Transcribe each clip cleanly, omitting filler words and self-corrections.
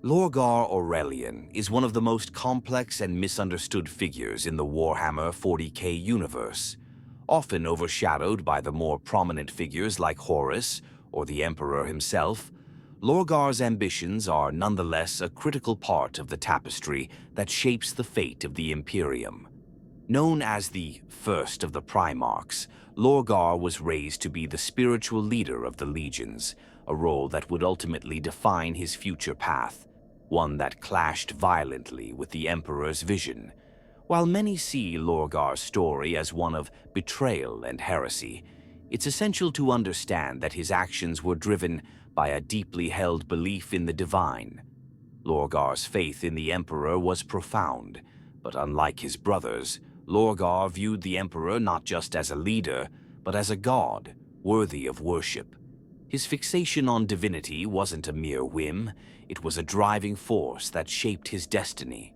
Lorgar Aurelian is one of the most complex and misunderstood figures in the Warhammer 40k universe, often overshadowed by the more prominent figures like Horus or the Emperor himself. Lorgar's ambitions are nonetheless a critical part of the tapestry that shapes the fate of the Imperium. Known as the first of the primarchs, Lorgar was raised to be the spiritual leader of the legions, a role that would ultimately define his future path, one that clashed violently with the Emperor's vision. While many see Lorgar's story as one of betrayal and heresy, it's essential to understand that his actions were driven by a deeply held belief in the divine. Lorgar's faith in the Emperor was profound, but unlike his brothers, Lorgar viewed the Emperor not just as a leader, but as a god worthy of worship. His fixation on divinity wasn't a mere whim, it was a driving force that shaped his destiny.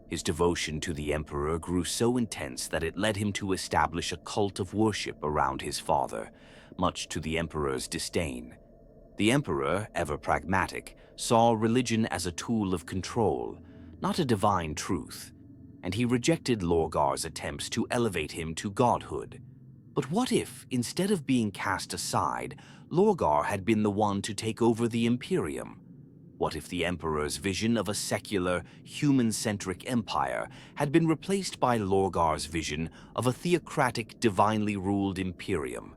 His devotion to the Emperor grew so intense that it led him to establish a cult of worship around his father, much to the Emperor's disdain. The Emperor, ever pragmatic, saw religion as a tool of control, not a divine truth, and he rejected Lorgar's attempts to elevate him to godhood. But what if, instead of being cast aside, Lorgar had been the one to take over the Imperium? What if the Emperor's vision of a secular, human-centric empire had been replaced by Lorgar's vision of a theocratic, divinely ruled Imperium?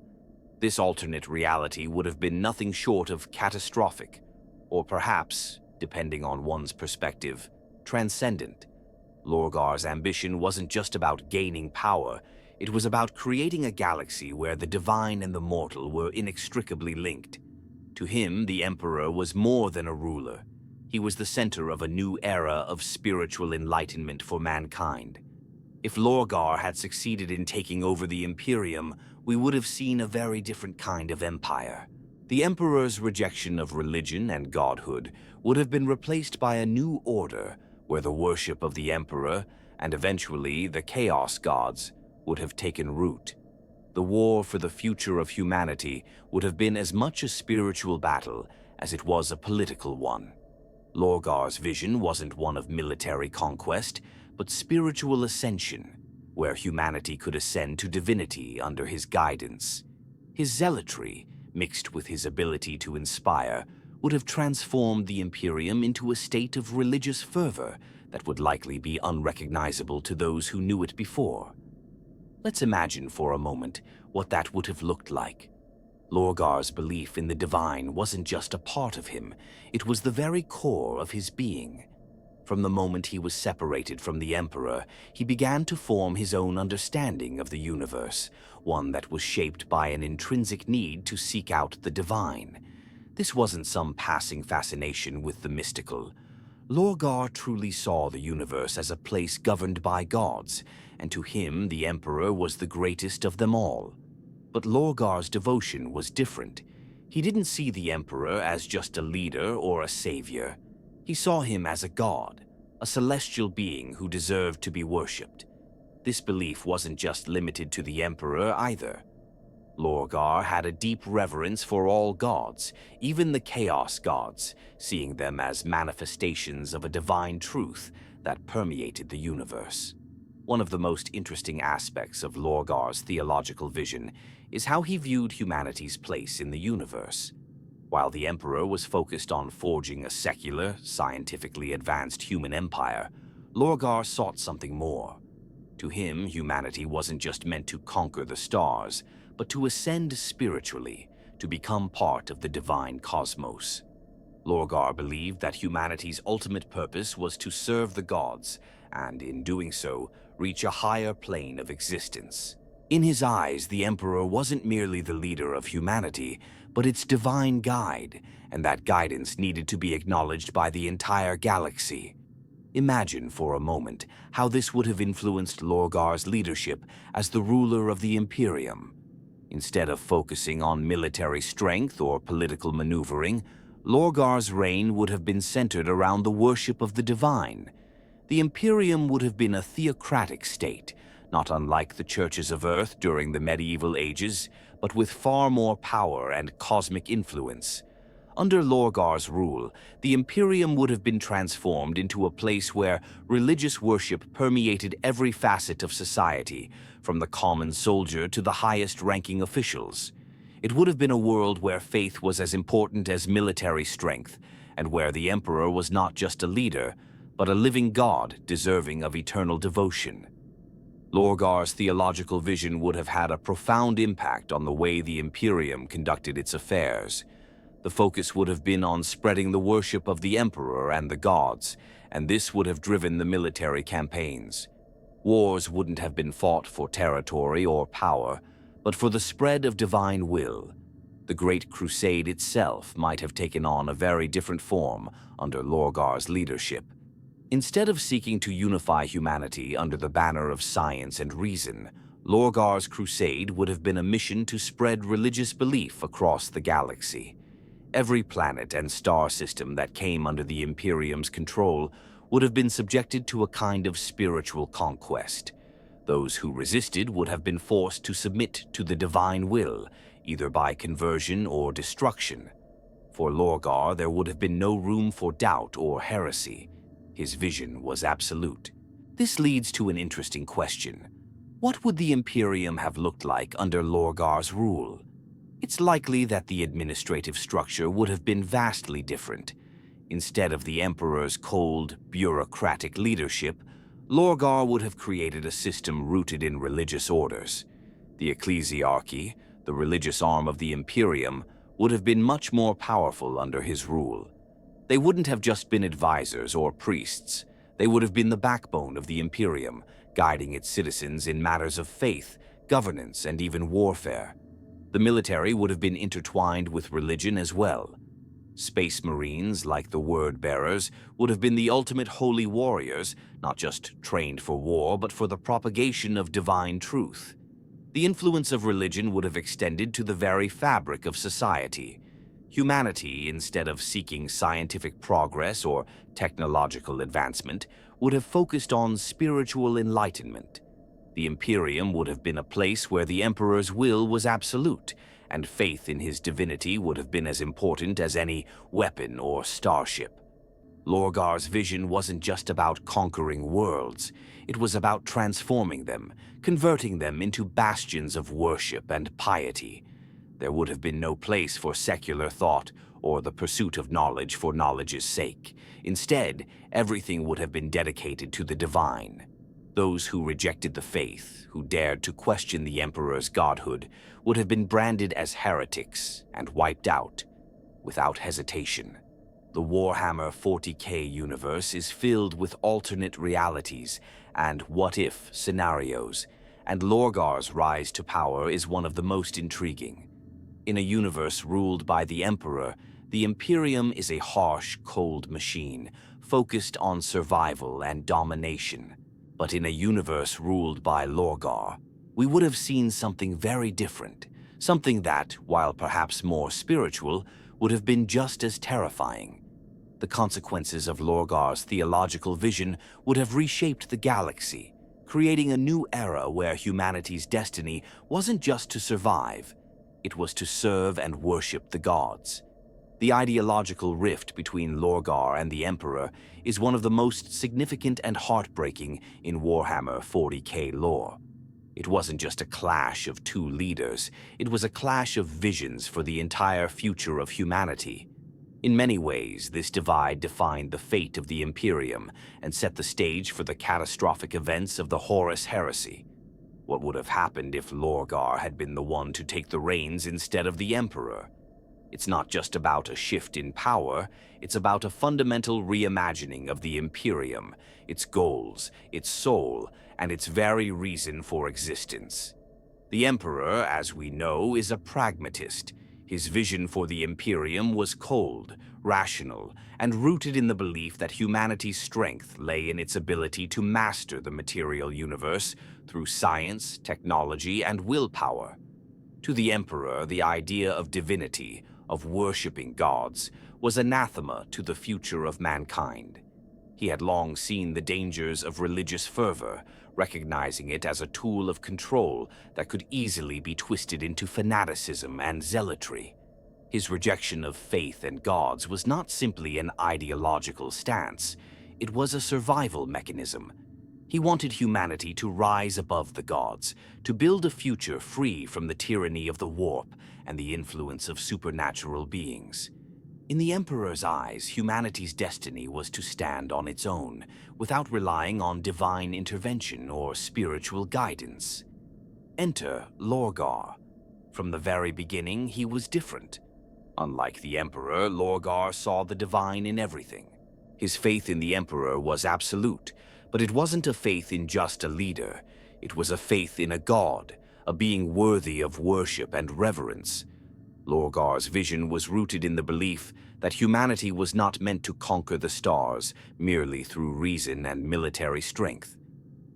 This alternate reality would have been nothing short of catastrophic, or perhaps, depending on one's perspective, transcendent. Lorgar's ambition wasn't just about gaining power, it was about creating a galaxy where the divine and the mortal were inextricably linked. To him, the Emperor was more than a ruler. He was the center of a new era of spiritual enlightenment for mankind. If Lorgar had succeeded in taking over the Imperium, we would have seen a very different kind of empire. The Emperor's rejection of religion and godhood would have been replaced by a new order where the worship of the Emperor, and eventually the Chaos Gods, would have taken root. The war for the future of humanity would have been as much a spiritual battle as it was a political one. Lorgar's vision wasn't one of military conquest, but spiritual ascension, where humanity could ascend to divinity under his guidance. His zealotry, mixed with his ability to inspire, would have transformed the Imperium into a state of religious fervor that would likely be unrecognizable to those who knew it before. Let's imagine for a moment what that would have looked like. Lorgar's belief in the divine wasn't just a part of him, it was the very core of his being. From the moment he was separated from the Emperor, he began to form his own understanding of the universe, one that was shaped by an intrinsic need to seek out the divine. This wasn't some passing fascination with the mystical. Lorgar truly saw the universe as a place governed by gods, and to him the Emperor was the greatest of them all. But Lorgar's devotion was different. He didn't see the Emperor as just a leader or a savior. He saw him as a god, a celestial being who deserved to be worshipped. This belief wasn't just limited to the Emperor either. Lorgar had a deep reverence for all gods, even the Chaos Gods, seeing them as manifestations of a divine truth that permeated the universe. One of the most interesting aspects of Lorgar's theological vision is how he viewed humanity's place in the universe. While the Emperor was focused on forging a secular, scientifically advanced human empire, Lorgar sought something more. To him, humanity wasn't just meant to conquer the stars, but to ascend spiritually, to become part of the divine cosmos. Lorgar believed that humanity's ultimate purpose was to serve the gods, and in doing so, reach a higher plane of existence. In his eyes, the Emperor wasn't merely the leader of humanity, but its divine guide, and that guidance needed to be acknowledged by the entire galaxy. Imagine for a moment how this would have influenced Lorgar's leadership as the ruler of the Imperium. Instead of focusing on military strength or political maneuvering, Lorgar's reign would have been centered around the worship of the divine. The Imperium would have been a theocratic state, not unlike the churches of Earth during the medieval ages, but with far more power and cosmic influence. Under Lorgar's rule, the Imperium would have been transformed into a place where religious worship permeated every facet of society, from the common soldier to the highest-ranking officials. It would have been a world where faith was as important as military strength, and where the Emperor was not just a leader, but a living god deserving of eternal devotion. Lorgar's theological vision would have had a profound impact on the way the Imperium conducted its affairs. The focus would have been on spreading the worship of the Emperor and the gods, and this would have driven the military campaigns. Wars wouldn't have been fought for territory or power, but for the spread of divine will. The Great Crusade itself might have taken on a very different form under Lorgar's leadership. Instead of seeking to unify humanity under the banner of science and reason, Lorgar's crusade would have been a mission to spread religious belief across the galaxy. Every planet and star system that came under the Imperium's control would have been subjected to a kind of spiritual conquest. Those who resisted would have been forced to submit to the divine will, either by conversion or destruction. For Lorgar, there would have been no room for doubt or heresy. His vision was absolute. This leads to an interesting question. What would the Imperium have looked like under Lorgar's rule? It's likely that the administrative structure would have been vastly different. Instead of the Emperor's cold, bureaucratic leadership, Lorgar would have created a system rooted in religious orders. The ecclesiarchy, the religious arm of the Imperium, would have been much more powerful under his rule. They wouldn't have just been advisors or priests. They would have been the backbone of the Imperium, guiding its citizens in matters of faith, governance, and even warfare. The military would have been intertwined with religion as well. Space Marines, like the Wordbearers, would have been the ultimate holy warriors, not just trained for war, but for the propagation of divine truth. The influence of religion would have extended to the very fabric of society. Humanity, instead of seeking scientific progress or technological advancement, would have focused on spiritual enlightenment. The Imperium would have been a place where the Emperor's will was absolute, and faith in his divinity would have been as important as any weapon or starship. Lorgar's vision wasn't just about conquering worlds. It was about transforming them, converting them into bastions of worship and piety. There would have been no place for secular thought or the pursuit of knowledge for knowledge's sake. Instead, everything would have been dedicated to the divine. Those who rejected the faith, who dared to question the Emperor's godhood, would have been branded as heretics and wiped out without hesitation. The Warhammer 40K universe is filled with alternate realities and what-if scenarios, and Lorgar's rise to power is one of the most intriguing. In a universe ruled by the Emperor, the Imperium is a harsh, cold machine, focused on survival and domination. But in a universe ruled by Lorgar, we would have seen something very different, something that, while perhaps more spiritual, would have been just as terrifying. The consequences of Lorgar's theological vision would have reshaped the galaxy, creating a new era where humanity's destiny wasn't just to survive, it was to serve and worship the gods. The ideological rift between Lorgar and the Emperor is one of the most significant and heartbreaking in Warhammer 40K lore. It wasn't just a clash of two leaders, it was a clash of visions for the entire future of humanity. In many ways, this divide defined the fate of the Imperium and set the stage for the catastrophic events of the Horus Heresy. What would have happened if Lorgar had been the one to take the reins instead of the Emperor? It's not just about a shift in power, it's about a fundamental reimagining of the Imperium, its goals, its soul, and its very reason for existence. The Emperor, as we know, is a pragmatist. His vision for the Imperium was cold, rational, and rooted in the belief that humanity's strength lay in its ability to master the material universe through science, technology, and willpower. To the Emperor, the idea of divinity, of worshipping gods, was anathema to the future of mankind. He had long seen the dangers of religious fervor, recognizing it as a tool of control that could easily be twisted into fanaticism and zealotry. His rejection of faith and gods was not simply an ideological stance, it was a survival mechanism. He wanted humanity to rise above the gods, to build a future free from the tyranny of the warp and the influence of supernatural beings. In the Emperor's eyes, humanity's destiny was to stand on its own, without relying on divine intervention or spiritual guidance. Enter Lorgar. From the very beginning, he was different. Unlike the Emperor, Lorgar saw the divine in everything. His faith in the Emperor was absolute, but it wasn't a faith in just a leader. It was a faith in a god, a being worthy of worship and reverence. Lorgar's vision was rooted in the belief that humanity was not meant to conquer the stars merely through reason and military strength.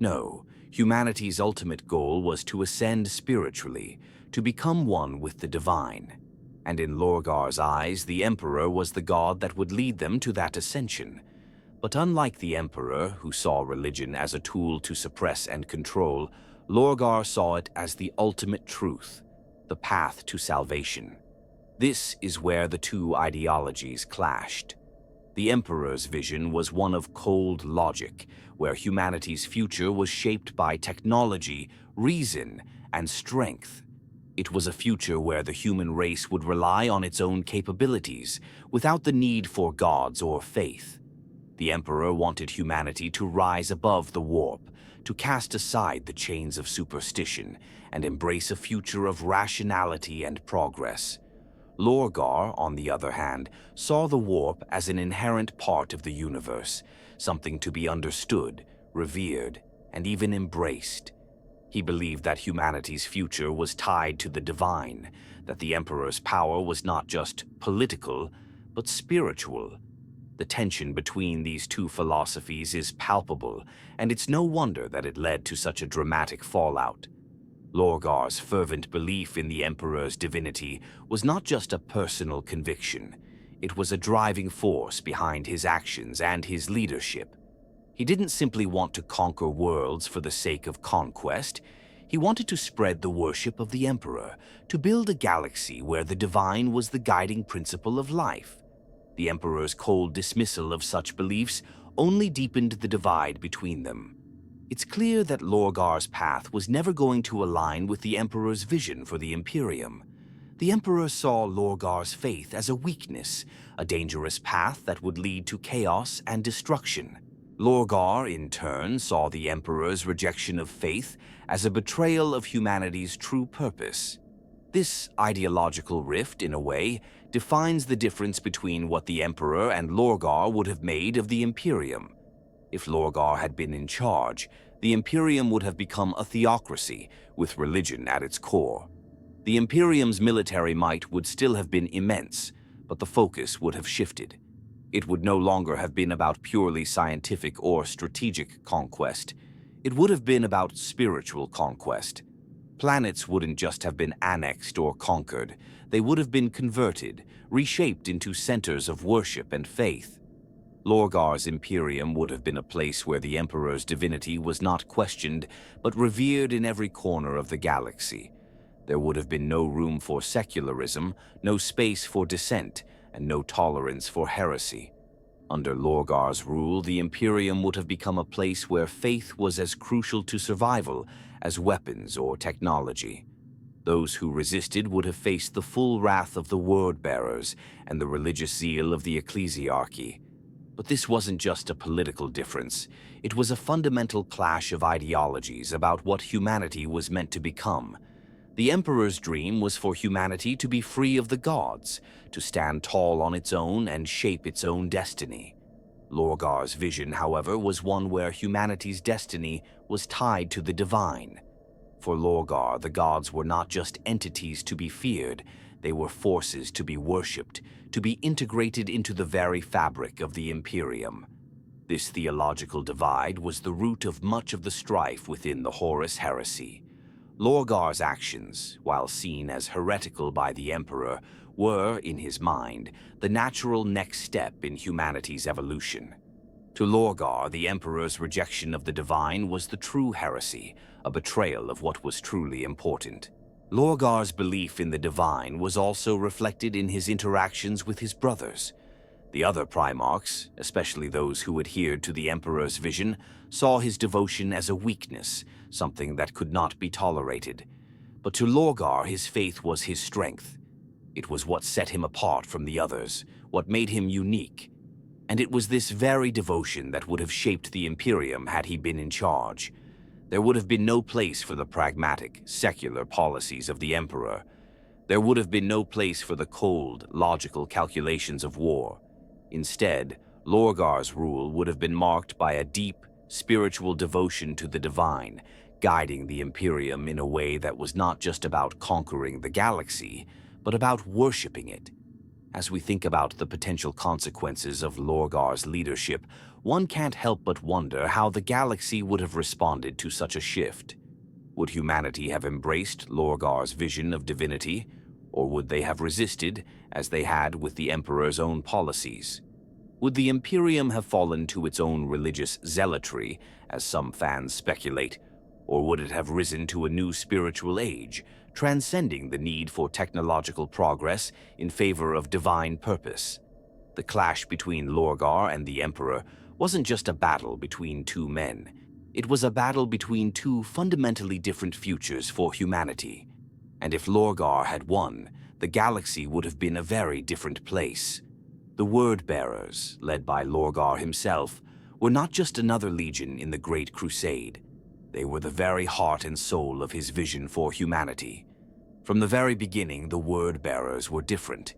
No, humanity's ultimate goal was to ascend spiritually, to become one with the divine. And in Lorgar's eyes, the Emperor was the god that would lead them to that ascension. But unlike the Emperor, who saw religion as a tool to suppress and control, Lorgar saw it as the ultimate truth, the path to salvation. This is where the two ideologies clashed. The Emperor's vision was one of cold logic, where humanity's future was shaped by technology, reason, and strength. It was a future where the human race would rely on its own capabilities, without the need for gods or faith. The Emperor wanted humanity to rise above the warp, to cast aside the chains of superstition, and embrace a future of rationality and progress. Lorgar, on the other hand, saw the warp as an inherent part of the universe, something to be understood, revered, and even embraced. He believed that humanity's future was tied to the divine, that the Emperor's power was not just political, but spiritual. The tension between these two philosophies is palpable, and it's no wonder that it led to such a dramatic fallout. Lorgar's fervent belief in the Emperor's divinity was not just a personal conviction. It was a driving force behind his actions and his leadership. He didn't simply want to conquer worlds for the sake of conquest. He wanted to spread the worship of the Emperor, to build a galaxy where the divine was the guiding principle of life. The Emperor's cold dismissal of such beliefs only deepened the divide between them. It's clear that Lorgar's path was never going to align with the Emperor's vision for the Imperium. The Emperor saw Lorgar's faith as a weakness, a dangerous path that would lead to chaos and destruction. Lorgar, in turn, saw the Emperor's rejection of faith as a betrayal of humanity's true purpose. This ideological rift, in a way, defines the difference between what the Emperor and Lorgar would have made of the Imperium. If Lorgar had been in charge, the Imperium would have become a theocracy, with religion at its core. The Imperium's military might would still have been immense, but the focus would have shifted. It would no longer have been about purely scientific or strategic conquest. It would have been about spiritual conquest. Planets wouldn't just have been annexed or conquered. They would have been converted, reshaped into centers of worship and faith. Lorgar's Imperium would have been a place where the Emperor's divinity was not questioned, but revered in every corner of the galaxy. There would have been no room for secularism, no space for dissent, and no tolerance for heresy. Under Lorgar's rule, the Imperium would have become a place where faith was as crucial to survival as weapons or technology. Those who resisted would have faced the full wrath of the Wordbearers and the religious zeal of the ecclesiarchy. But this wasn't just a political difference. It was a fundamental clash of ideologies about what humanity was meant to become. The Emperor's dream was for humanity to be free of the gods, to stand tall on its own and shape its own destiny. Lorgar's vision, however, was one where humanity's destiny was tied to the divine. For Lorgar, the gods were not just entities to be feared, they were forces to be worshipped, to be integrated into the very fabric of the Imperium. This theological divide was the root of much of the strife within the Horus Heresy. Lorgar's actions, while seen as heretical by the Emperor, were, in his mind, the natural next step in humanity's evolution. To Lorgar, the Emperor's rejection of the divine was the true heresy, a betrayal of what was truly important. Lorgar's belief in the divine was also reflected in his interactions with his brothers. The other primarchs, especially those who adhered to the Emperor's vision, saw his devotion as a weakness, something that could not be tolerated. But to Lorgar, his faith was his strength. It was what set him apart from the others, what made him unique. And it was this very devotion that would have shaped the Imperium had he been in charge. There would have been no place for the pragmatic, secular policies of the Emperor. There would have been no place for the cold, logical calculations of war. Instead, Lorgar's rule would have been marked by a deep, spiritual devotion to the divine, guiding the Imperium in a way that was not just about conquering the galaxy, but about worshipping it. As we think about the potential consequences of Lorgar's leadership, one can't help but wonder how the galaxy would have responded to such a shift. Would humanity have embraced Lorgar's vision of divinity, or would they have resisted, as they had with the Emperor's own policies? Would the Imperium have fallen to its own religious zealotry, as some fans speculate, or would it have risen to a new spiritual age, transcending the need for technological progress in favor of divine purpose? The clash between Lorgar and the Emperor wasn't just a battle between two men. It was a battle between two fundamentally different futures for humanity. And if Lorgar had won, the galaxy would have been a very different place. The Wordbearers, led by Lorgar himself, were not just another legion in the Great Crusade. They were the very heart and soul of his vision for humanity. From the very beginning, the Wordbearers were different.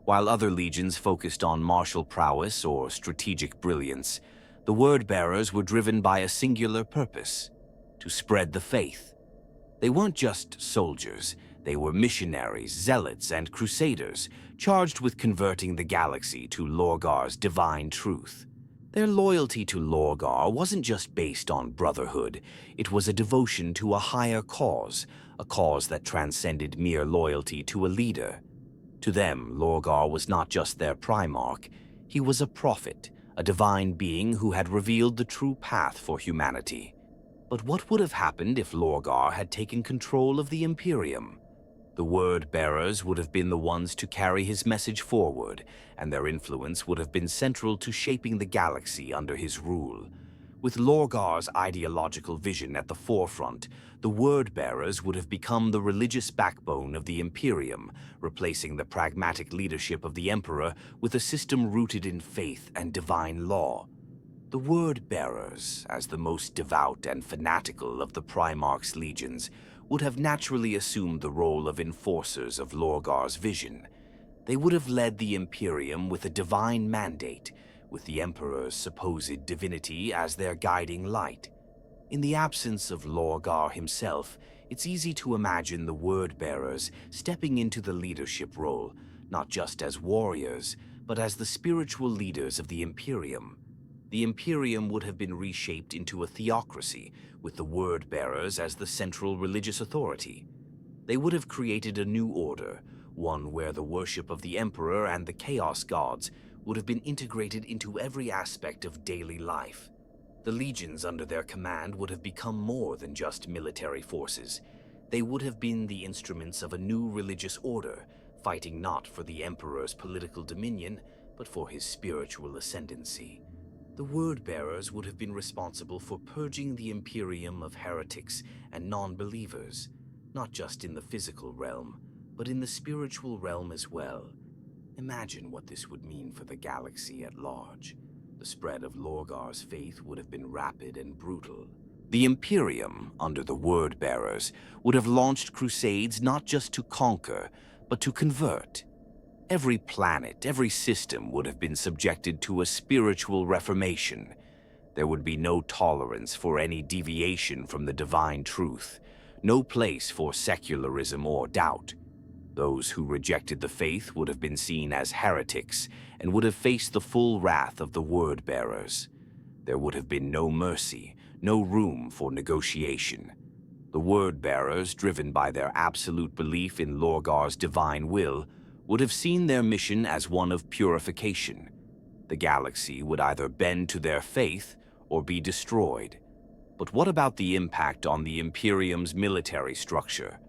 While other legions focused on martial prowess or strategic brilliance, the Wordbearers were driven by a singular purpose: to spread the faith. They weren't just soldiers, they were missionaries, zealots, and crusaders, charged with converting the galaxy to Lorgar's divine truth. Their loyalty to Lorgar wasn't just based on brotherhood, it was a devotion to a higher cause, a cause that transcended mere loyalty to a leader. To them, Lorgar was not just their primarch, he was a prophet, a divine being who had revealed the true path for humanity. But what would have happened if Lorgar had taken control of the Imperium? The Wordbearers would have been the ones to carry his message forward, and their influence would have been central to shaping the galaxy under his rule. With Lorgar's ideological vision at the forefront, the Wordbearers would have become the religious backbone of the Imperium, replacing the pragmatic leadership of the Emperor with a system rooted in faith and divine law. The Wordbearers, as the most devout and fanatical of the Primarch's legions, would have naturally assumed the role of enforcers of Lorgar's vision. They would have led the Imperium with a divine mandate, with the Emperor's supposed divinity as their guiding light. In the absence of Lorgar himself, it's easy to imagine the Wordbearers stepping into the leadership role, not just as warriors, but as the spiritual leaders of the Imperium. The Imperium would have been reshaped into a theocracy, with the Wordbearers as the central religious authority. They would have created a new order, one where the worship of the Emperor and the Chaos Gods would have been integrated into every aspect of daily life. The legions under their command would have become more than just military forces. They would have been the instruments of a new religious order, fighting not for the Emperor's political dominion, but for his spiritual ascendancy. The Wordbearers would have been responsible for purging the Imperium of heretics and non-believers, not just in the physical realm, but in the spiritual realm as well. Imagine what this would mean for the galaxy at large. The spread of Lorgar's faith would have been rapid and brutal. The Imperium, under the Wordbearers, would have launched crusades not just to conquer, but to convert. Every planet, every system would have been subjected to a spiritual reformation. There would be no tolerance for any deviation from the divine truth, no place for secularism or doubt. Those who rejected the faith would have been seen as heretics and would have faced the full wrath of the Wordbearers. There would have been no mercy, no room for negotiation. The Wordbearers, driven by their absolute belief in Lorgar's divine will, would have seen their mission as one of purification. The galaxy would either bend to their faith or be destroyed. But what about the impact on the Imperium's military structure?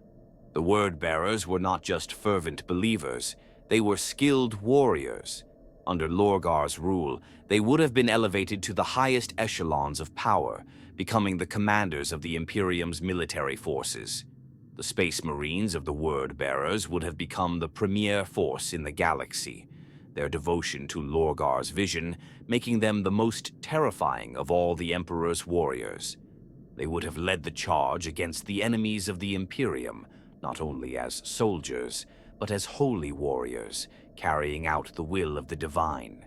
The Wordbearers were not just fervent believers, they were skilled warriors. Under Lorgar's rule, they would have been elevated to the highest echelons of power, becoming the commanders of the Imperium's military forces. The Space Marines of the Wordbearers would have become the premier force in the galaxy, their devotion to Lorgar's vision making them the most terrifying of all the Emperor's warriors. They would have led the charge against the enemies of the Imperium, not only as soldiers, but as holy warriors, carrying out the will of the divine.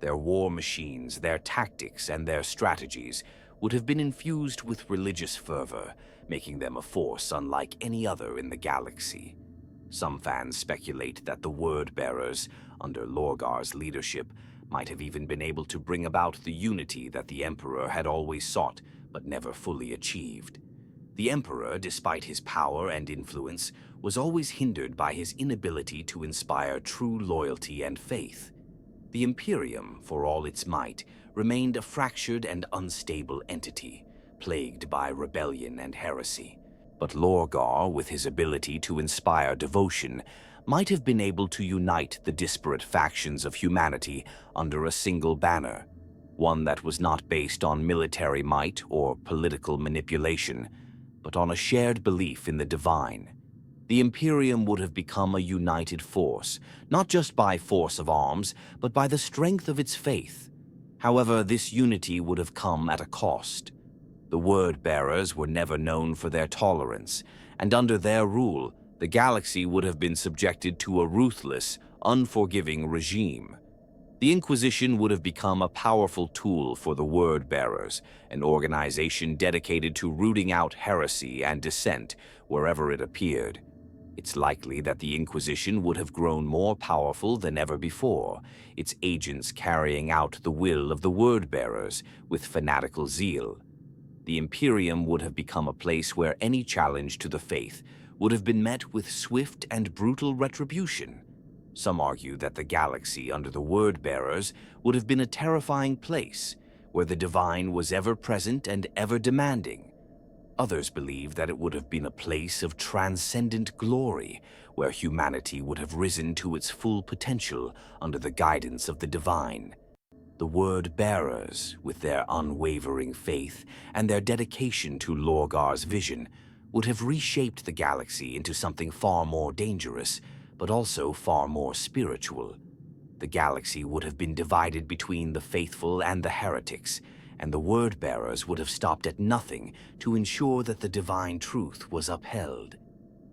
Their war machines, their tactics, and their strategies would have been infused with religious fervor, making them a force unlike any other in the galaxy. Some fans speculate that the Wordbearers, under Lorgar's leadership, might have even been able to bring about the unity that the Emperor had always sought but never fully achieved. The Emperor, despite his power and influence, was always hindered by his inability to inspire true loyalty and faith. The Imperium, for all its might, remained a fractured and unstable entity, plagued by rebellion and heresy. But Lorgar, with his ability to inspire devotion, might have been able to unite the disparate factions of humanity under a single banner, one that was not based on military might or political manipulation, but on a shared belief in the divine. The Imperium would have become a united force, not just by force of arms, but by the strength of its faith. However, this unity would have come at a cost. The Wordbearers were never known for their tolerance, and under their rule, the galaxy would have been subjected to a ruthless, unforgiving regime. The Inquisition would have become a powerful tool for the Wordbearers, an organization dedicated to rooting out heresy and dissent wherever it appeared. It's likely that the Inquisition would have grown more powerful than ever before, its agents carrying out the will of the Wordbearers with fanatical zeal. The Imperium would have become a place where any challenge to the faith would have been met with swift and brutal retribution. Some argue that the galaxy under the Wordbearers would have been a terrifying place, where the divine was ever present and ever demanding. Others believe that it would have been a place of transcendent glory, where humanity would have risen to its full potential under the guidance of the divine. The Wordbearers, with their unwavering faith and their dedication to Lorgar's vision, would have reshaped the galaxy into something far more dangerous, but also far more spiritual. The galaxy would have been divided between the faithful and the heretics, and the Wordbearers would have stopped at nothing to ensure that the divine truth was upheld.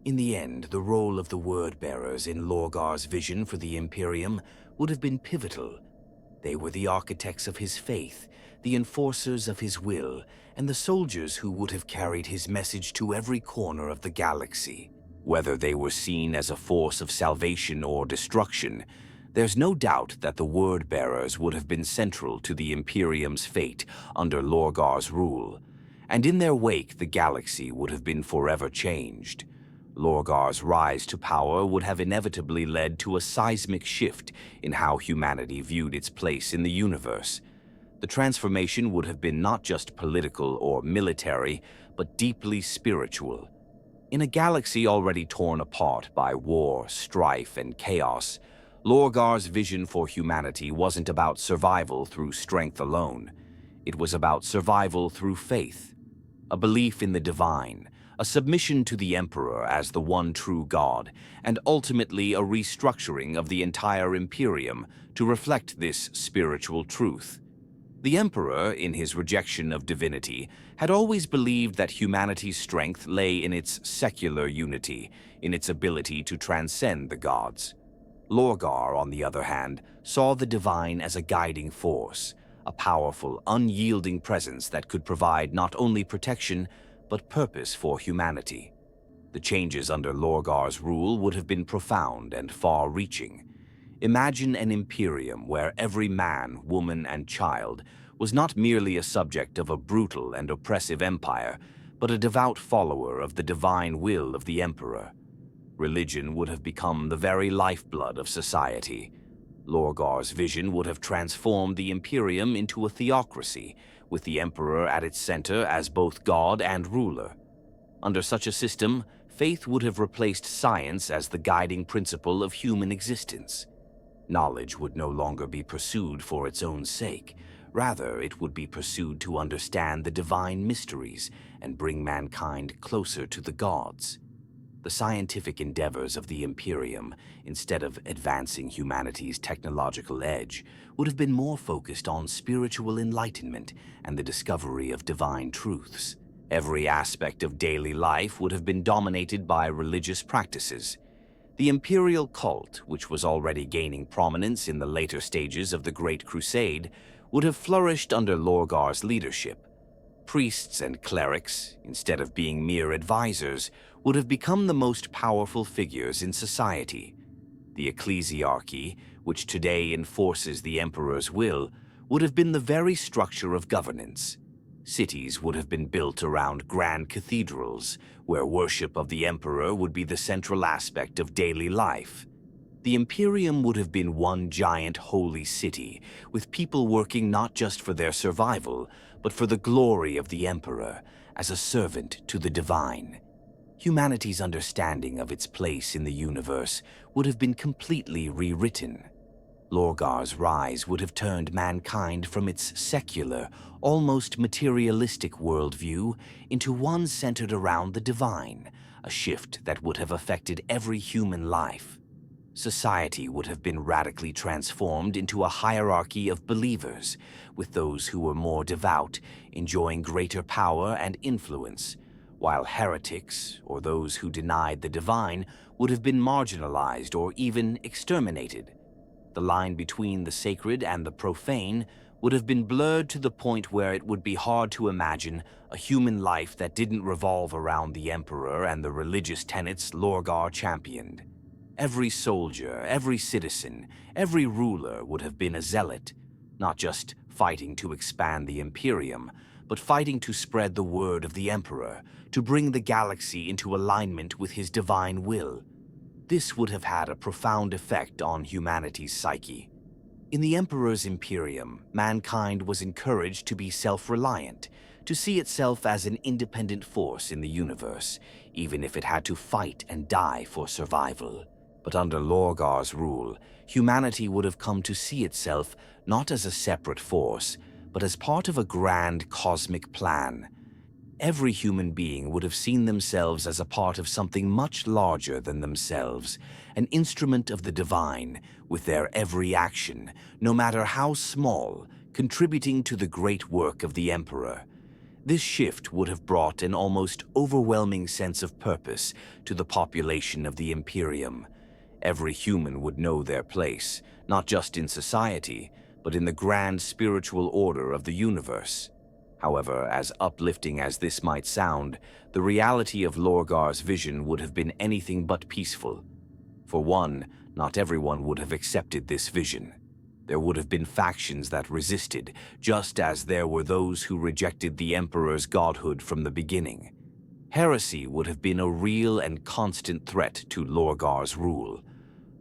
In the end, the role of the Wordbearers in Lorgar's vision for the Imperium would have been pivotal. They were the architects of his faith, the enforcers of his will, and the soldiers who would have carried his message to every corner of the galaxy. Whether they were seen as a force of salvation or destruction, there's no doubt that the Wordbearers would have been central to the Imperium's fate under Lorgar's rule, and in their wake the galaxy would have been forever changed. Lorgar's rise to power would have inevitably led to a seismic shift in how humanity viewed its place in the universe. The transformation would have been not just political or military, but deeply spiritual. In a galaxy already torn apart by war, strife, and chaos, Lorgar's vision for humanity wasn't about survival through strength alone. It was about survival through faith, a belief in the divine, a submission to the Emperor as the one true God, and ultimately a restructuring of the entire Imperium to reflect this spiritual truth. The Emperor, in his rejection of divinity, had always believed that humanity's strength lay in its secular unity, in its ability to transcend the gods. Lorgar, on the other hand, saw the divine as a guiding force, a powerful, unyielding presence that could provide not only protection, but purpose for humanity. The changes under Lorgar's rule would have been profound and far-reaching. Imagine an Imperium where every man, woman, and child was not merely a subject of a brutal and oppressive empire, but a devout follower of the divine will of the Emperor. Religion would have become the very lifeblood of society. Lorgar's vision would have transformed the Imperium into a theocracy, with the Emperor at its center as both god and ruler. Under such a system, faith would have replaced science as the guiding principle of human existence. Knowledge would no longer be pursued for its own sake. Rather, it would be pursued to understand the divine mysteries and bring mankind closer to the gods. The scientific endeavors of the Imperium, instead of advancing humanity's technological edge, would have been more focused on spiritual enlightenment and the discovery of divine truths. Every aspect of daily life would have been dominated by religious practices. The imperial cult, which was already gaining prominence in the later stages of the Great Crusade, would have flourished under Lorgar's leadership. Priests and clerics, instead of being mere advisors, would have become the most powerful figures in society. The ecclesiarchy, which today enforces the emperor's will, would have been the very structure of governance. Cities would have been built around grand cathedrals, where worship of the emperor would be the central aspect of daily life. The Imperium would have been one giant holy city, with people working not just for their survival, but for the glory of the emperor, as a servant to the divine. Humanity's understanding of its place in the universe would have been completely rewritten. Lorgar's rise would have turned mankind from its secular, almost materialistic worldview into one centered around the divine, a shift that would have affected every human life. Society would have been radically transformed into a hierarchy of believers, with those who were more devout enjoying greater power and influence, while heretics, or those who denied the divine, would have been marginalized or even exterminated. The line between the sacred and the profane would have been blurred to the point where it would be hard to imagine a human life that didn't revolve around the emperor and the religious tenets Lorgar championed. Every soldier, every citizen, every ruler would have been a zealot, not just fighting to expand the Imperium, but fighting to spread the word of the emperor, to bring the galaxy into alignment with his divine will. This would have had a profound effect on humanity's psyche. In the Emperor's Imperium, mankind was encouraged to be self-reliant, to see itself as an independent force in the universe, even if it had to fight and die for survival. But under Lorgar's rule, humanity would have come to see itself not as a separate force, but as part of a grand cosmic plan. Every human being would have seen themselves as a part of something much larger than themselves, an instrument of the divine, with their every action, no matter how small, contributing to the great work of the Emperor. This shift would have brought an almost overwhelming sense of purpose to the population of the Imperium. Every human would know their place, not just in society, but in the grand spiritual order of the universe. However, as uplifting as this might sound, the reality of Lorgar's vision would have been anything but peaceful. For one, not everyone would have accepted this vision. There would have been factions that resisted, just as there were those who rejected the Emperor's godhood from the beginning. Heresy would have been a real and constant threat to Lorgar's rule.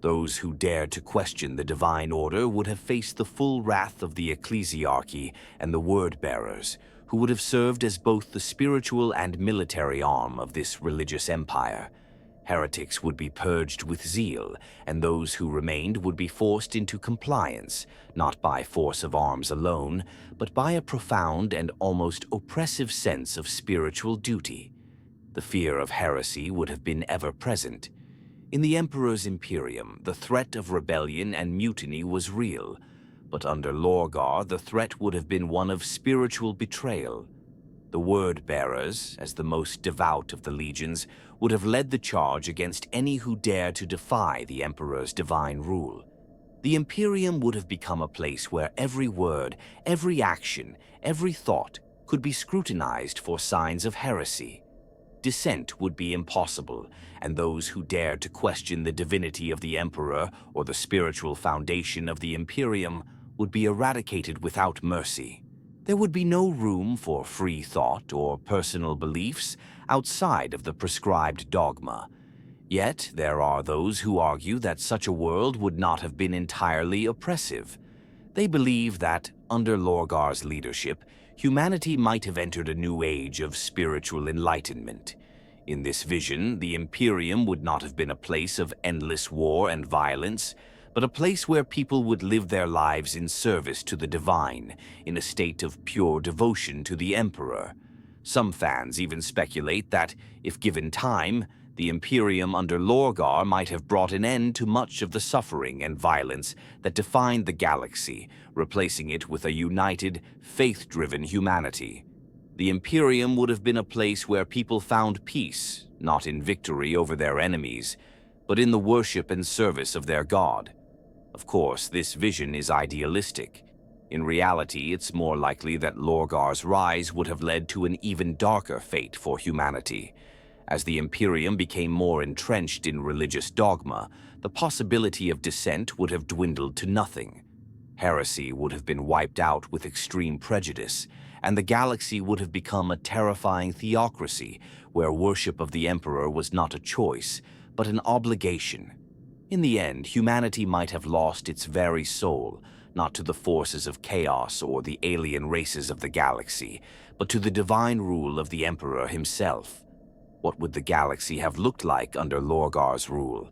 Those who dared to question the divine order would have faced the full wrath of the ecclesiarchy and the Wordbearers, who would have served as both the spiritual and military arm of this religious empire. Heretics would be purged with zeal, and those who remained would be forced into compliance, not by force of arms alone, but by a profound and almost oppressive sense of spiritual duty. The fear of heresy would have been ever present. In the Emperor's Imperium, the threat of rebellion and mutiny was real, but under Lorgar, the threat would have been one of spiritual betrayal. The Wordbearers, as the most devout of the legions, would have led the charge against any who dared to defy the Emperor's divine rule. The Imperium would have become a place where every word, every action, every thought could be scrutinized for signs of heresy. Dissent would be impossible, and those who dared to question the divinity of the Emperor or the spiritual foundation of the Imperium would be eradicated without mercy. There would be no room for free thought or personal beliefs outside of the prescribed dogma. Yet there are those who argue that such a world would not have been entirely oppressive. They believe that, under Lorgar's leadership, humanity might have entered a new age of spiritual enlightenment. In this vision, the Imperium would not have been a place of endless war and violence, but a place where people would live their lives in service to the divine, in a state of pure devotion to the Emperor. Some fans even speculate that, if given time, the Imperium under Lorgar might have brought an end to much of the suffering and violence that defined the galaxy, replacing it with a united, faith-driven humanity. The Imperium would have been a place where people found peace, not in victory over their enemies, but in the worship and service of their god. Of course, this vision is idealistic. In reality, it's more likely that Lorgar's rise would have led to an even darker fate for humanity. As the Imperium became more entrenched in religious dogma, the possibility of dissent would have dwindled to nothing. Heresy would have been wiped out with extreme prejudice, and the galaxy would have become a terrifying theocracy where worship of the Emperor was not a choice, but an obligation. In the end, humanity might have lost its very soul, not to the forces of chaos or the alien races of the galaxy, but to the divine rule of the Emperor himself. What would the galaxy have looked like under Lorgar's rule?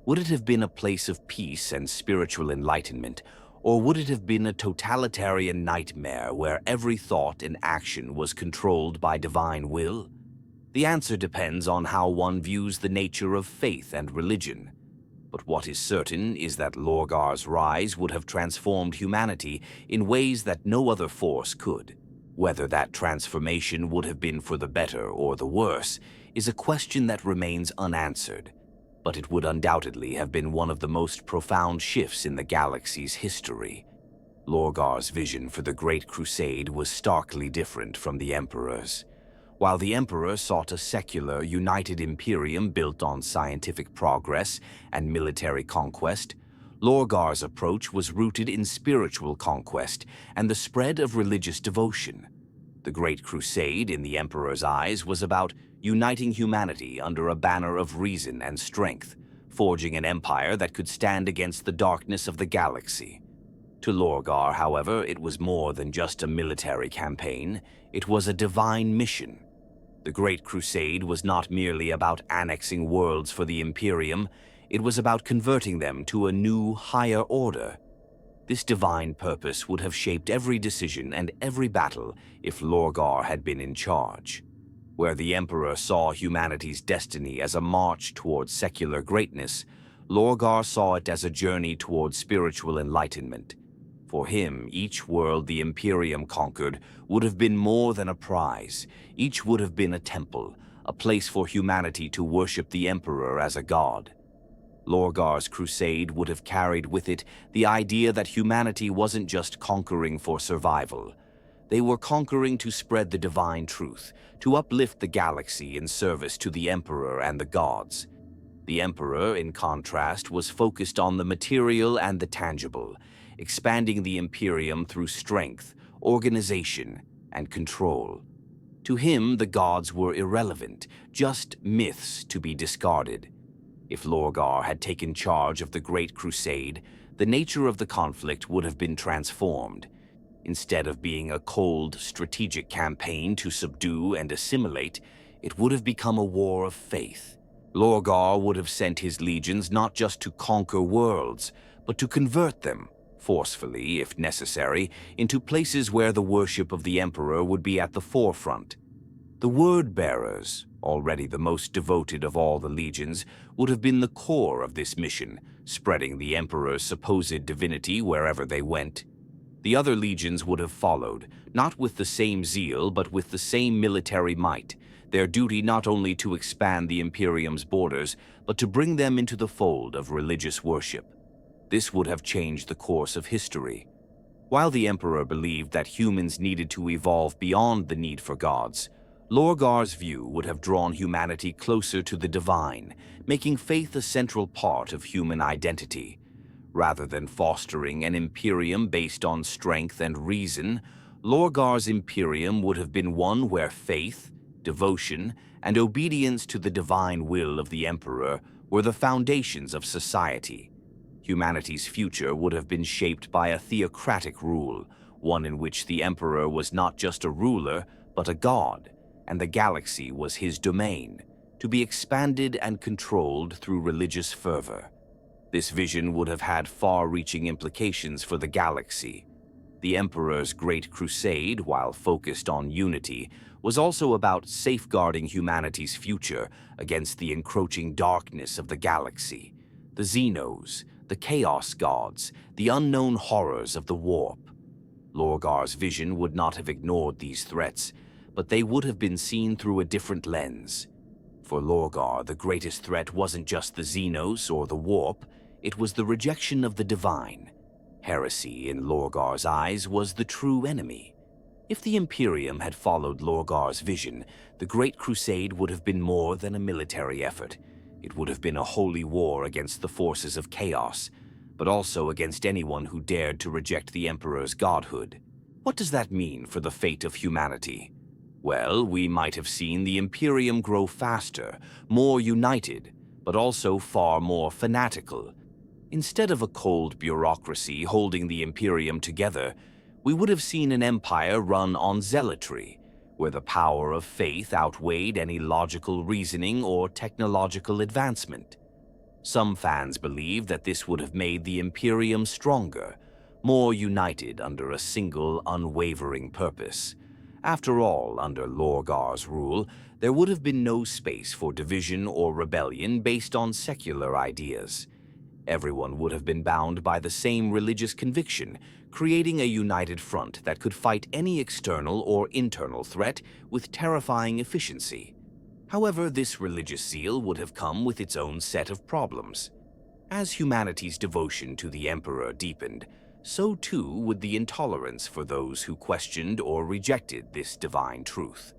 Would it have been a place of peace and spiritual enlightenment, or would it have been a totalitarian nightmare where every thought and action was controlled by divine will? The answer depends on how one views the nature of faith and religion. But what is certain is that Lorgar's rise would have transformed humanity in ways that no other force could. Whether that transformation would have been for the better or the worse is a question that remains unanswered, but it would undoubtedly have been one of the most profound shifts in the galaxy's history. Lorgar's vision for the Great Crusade was starkly different from the Emperor's. While the Emperor sought a secular, united Imperium built on scientific progress and military conquest, Lorgar's approach was rooted in spiritual conquest and the spread of religious devotion. The Great Crusade, in the Emperor's eyes, was about uniting humanity under a banner of reason and strength, forging an empire that could stand against the darkness of the galaxy. To Lorgar, however, it was more than just a military campaign. It was a divine mission. The Great Crusade was not merely about annexing worlds for the Imperium, it was about converting them to a new, higher order. This divine purpose would have shaped every decision and every battle if Lorgar had been in charge. Where the Emperor saw humanity's destiny as a march towards secular greatness, Lorgar saw it as a journey towards spiritual enlightenment. For him, each world the Imperium conquered would have been more than a prize. Each would have been a temple, a place for humanity to worship the Emperor as a god. Lorgar's crusade would have carried with it the idea that humanity wasn't just conquering for survival. They were conquering to spread the divine truth, to uplift the galaxy in service to the Emperor and the gods. The Emperor, in contrast, was focused on the material and the tangible, expanding the Imperium through strength, organization, and control. To him, the gods were irrelevant, just myths to be discarded. If Lorgar had taken charge of the Great Crusade, the nature of the conflict would have been transformed. Instead of being a cold, strategic campaign to subdue and assimilate, it would have become a war of faith. Lorgar would have sent his legions not just to conquer worlds, but to convert them, forcefully if necessary, into places where the worship of the Emperor would be at the forefront. The Wordbearers, already the most devoted of all the legions, would have been the core of this mission, spreading the Emperor's supposed divinity wherever they went. The other legions would have followed, not with the same zeal but with the same military might, their duty not only to expand the Imperium's borders, but to bring them into the fold of religious worship. This would have changed the course of history. While the Emperor believed that humans needed to evolve beyond the need for gods, Lorgar's view would have drawn humanity closer to the divine, making faith a central part of human identity. Rather than fostering an Imperium based on strength and reason, Lorgar's Imperium would have been one where faith, devotion, and obedience to the divine will of the Emperor were the foundations of society. Humanity's future would have been shaped by a theocratic rule, one in which the Emperor was not just a ruler, but a god, and the galaxy was his domain. to be expanded and controlled through religious fervor. This vision would have had far-reaching implications for the galaxy. The Emperor's Great Crusade, while focused on unity, was also about safeguarding humanity's future against the encroaching darkness of the galaxy, the Xenos, the Chaos Gods, the unknown horrors of the Warp. Lorgar's vision would not have ignored these threats, but they would have been seen through a different lens. For Lorgar, the greatest threat wasn't just the Xenos or the Warp, it was the rejection of the divine. Heresy, in Lorgar's eyes, was the true enemy. If the Imperium had followed Lorgar's vision, the Great Crusade would have been more than a military effort. It would have been a holy war against the forces of chaos, but also against anyone who dared to reject the Emperor's godhood. What does that mean for the fate of humanity? Well, we might have seen the Imperium grow faster, more united, but also far more fanatical. Instead of a cold bureaucracy holding the Imperium together, we would have seen an empire run on zealotry, where the power of faith outweighed any logical reasoning or technological advancement. Some fans believe that this would have made the Imperium stronger, more united under a single, unwavering purpose. After all, under Lorgar's rule, there would have been no space for division or rebellion based on secular ideas. Everyone would have been bound by the same religious conviction, creating a united front that could fight any external or internal threat with terrifying efficiency. However, this religious zeal would have come with its own set of problems. As humanity's devotion to the Emperor deepened, so too would the intolerance for those who questioned or rejected this divine truth.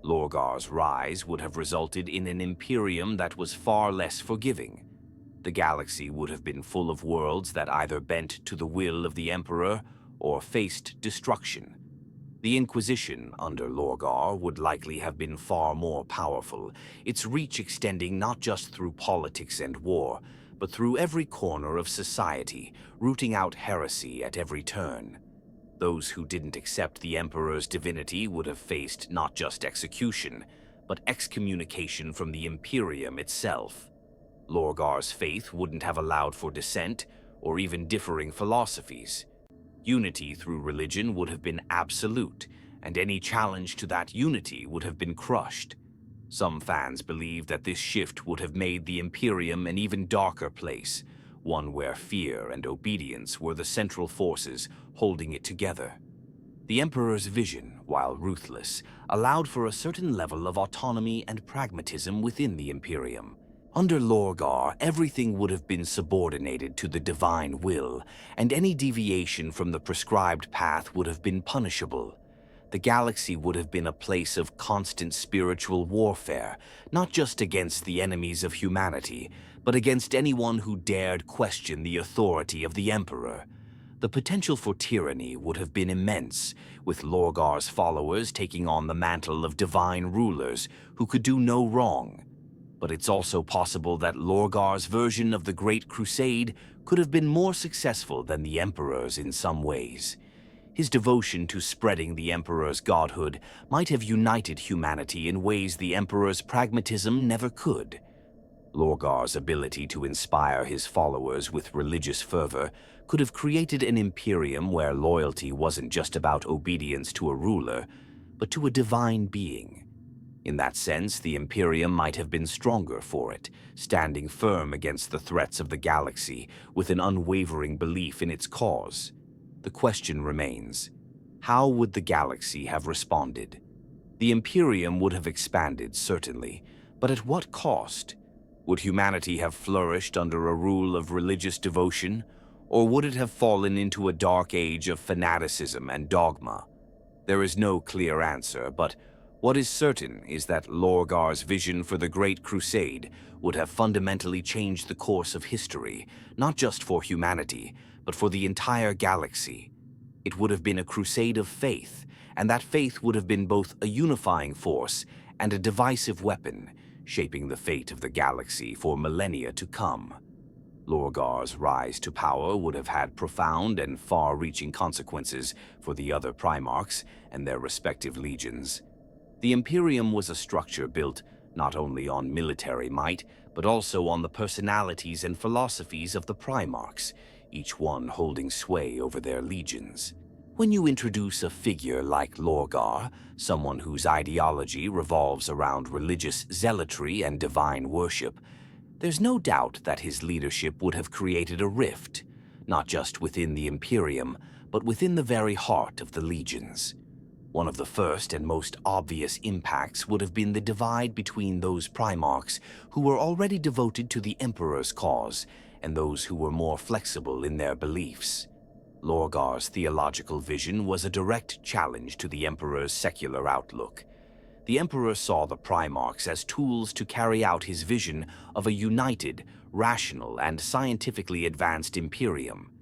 Lorgar's rise would have resulted in an Imperium that was far less forgiving. The galaxy would have been full of worlds that either bent to the will of the Emperor or faced destruction. The Inquisition under Lorgar would likely have been far more powerful, its reach extending not just through politics and war, but through every corner of society, rooting out heresy at every turn. Those who didn't accept the Emperor's divinity would have faced not just execution, but excommunication from the Imperium itself. Lorgar's faith wouldn't have allowed for dissent or even differing philosophies. Unity through religion would have been absolute, and any challenge to that unity would have been crushed. Some fans believe that this shift would have made the Imperium an even darker place, one where fear and obedience were the central forces holding it together. The Emperor's vision, while ruthless, allowed for a certain level of autonomy and pragmatism within the Imperium. Under Lorgar, everything would have been subordinated to the divine will, and any deviation from the prescribed path would have been punishable. The galaxy would have been a place of constant spiritual warfare, not just against the enemies of humanity, but against anyone who dared question the authority of the Emperor. The potential for tyranny would have been immense, with Lorgar's followers taking on the mantle of divine rulers who could do no wrong. But it's also possible that Lorgar's version of the Great Crusade could have been more successful than the Emperor's in some ways. His devotion to spreading the Emperor's godhood might have united humanity in ways the Emperor's pragmatism never could. Lorgar's ability to inspire his followers with religious fervor could have created an Imperium where loyalty wasn't just about obedience to a ruler, but to a divine being. In that sense, the Imperium might have been stronger for it, standing firm against the threats of the galaxy with an unwavering belief in its cause. The question remains, how would the galaxy have responded? The Imperium would have expanded, certainly, but at what cost? Would humanity have flourished under a rule of religious devotion, or would it have fallen into a dark age of fanaticism and dogma? There is no clear answer, but what is certain is that Lorgar's vision for the Great Crusade would have fundamentally changed the course of history, not just for humanity, but for the entire galaxy. It would have been a crusade of faith, and that faith would have been both a unifying force and a divisive weapon, shaping the fate of the galaxy for millennia to come. Lorgar's rise to power would have had profound and far-reaching consequences for the other primarchs and their respective legions. The Imperium was a structure built not only on military might, but also on the personalities and philosophies of the primarchs, each one holding sway over their legions. When you introduce a figure like Lorgar, someone whose ideology revolves around religious zealotry and divine worship, there's no doubt that his leadership would have created a rift, not just within the Imperium, but within the very heart of the legions. One of the first and most obvious impacts would have been the divide between those primarchs who were already devoted to the Emperor's cause and those who were more flexible in their beliefs. Lorgar's theological vision was a direct challenge to the Emperor's secular outlook. The Emperor saw the primarchs as tools to carry out his vision of a united, rational, and scientifically advanced Imperium.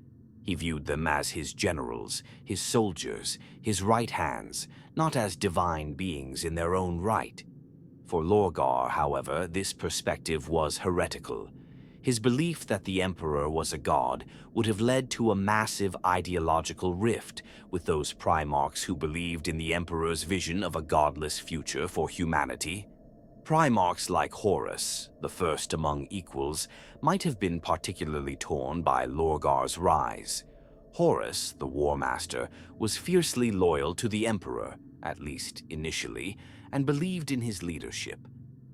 He viewed them as his generals, his soldiers, his right hands, not as divine beings in their own right. For Lorgar, however, this perspective was heretical. His belief that the Emperor was a god would have led to a massive ideological rift with those primarchs who believed in the Emperor's vision of a godless future for humanity. Primarchs like Horus, the first among equals, might have been particularly torn by Lorgar's rise. Horus, the War Master, was fiercely loyal to the Emperor, at least initially, and believed in his leadership.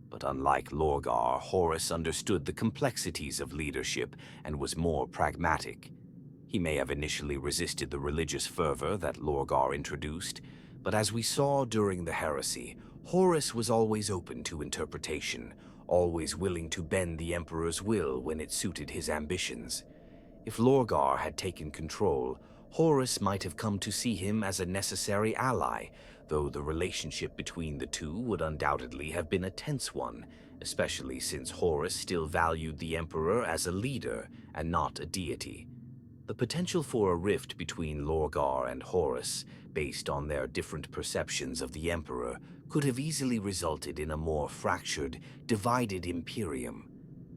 But unlike Lorgar, Horus understood the complexities of leadership and was more pragmatic. He may have initially resisted the religious fervor that Lorgar introduced, but as we saw during the Heresy, Horus was always open to interpretation, always willing to bend the Emperor's will when it suited his ambitions. If Lorgar had taken control, Horus might have come to see him as a necessary ally, though the relationship between the two would undoubtedly have been a tense one, especially since Horus still valued the Emperor as a leader and not a deity. The potential for a rift between Lorgar and Horus, based on their different perceptions of the Emperor, could have easily resulted in a more fractured, divided Imperium.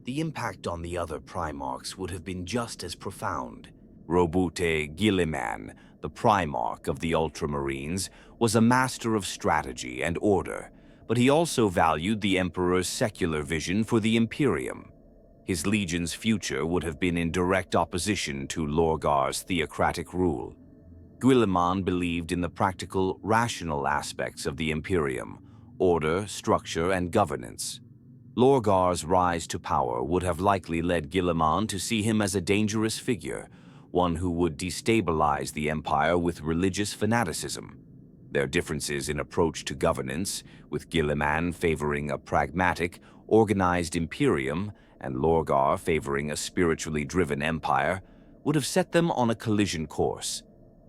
The impact on the other primarchs would have been just as profound. Robute Guilliman, the primarch of the Ultramarines, was a master of strategy and order, but he also valued the Emperor's secular vision for the Imperium. His legion's future would have been in direct opposition to Lorgar's theocratic rule. Guilliman believed in the practical, rational aspects of the Imperium: order, structure, and governance. Lorgar's rise to power would have likely led Guilliman to see him as a dangerous figure, one who would destabilize the empire with religious fanaticism. Their differences in approach to governance, with Guilliman favoring a pragmatic, organized Imperium and Lorgar favoring a spiritually driven empire, would have set them on a collision course.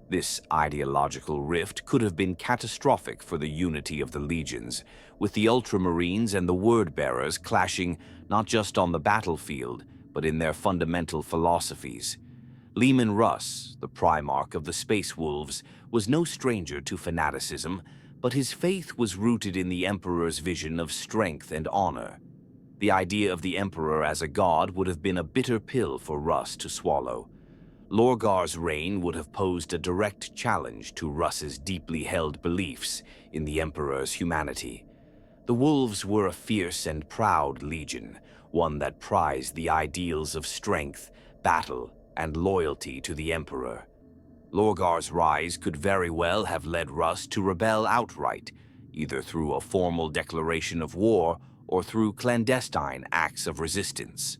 This ideological rift could have been catastrophic for the unity of the legions, with the Ultramarines and the Wordbearers clashing not just on the battlefield, but in their fundamental philosophies. Leman Russ, the primarch of the Space Wolves, was no stranger to fanaticism, but his faith was rooted in the Emperor's vision of strength and honor. The idea of the Emperor as a god would have been a bitter pill for Russ to swallow. Lorgar's reign would have posed a direct challenge to Russ's deeply held beliefs in the Emperor's humanity. The Wolves were a fierce and proud legion, one that prized the ideals of strength, battle, and loyalty to the Emperor. Lorgar's rise could very well have led Russ to rebel outright, either through a formal declaration of war or through clandestine acts of resistance.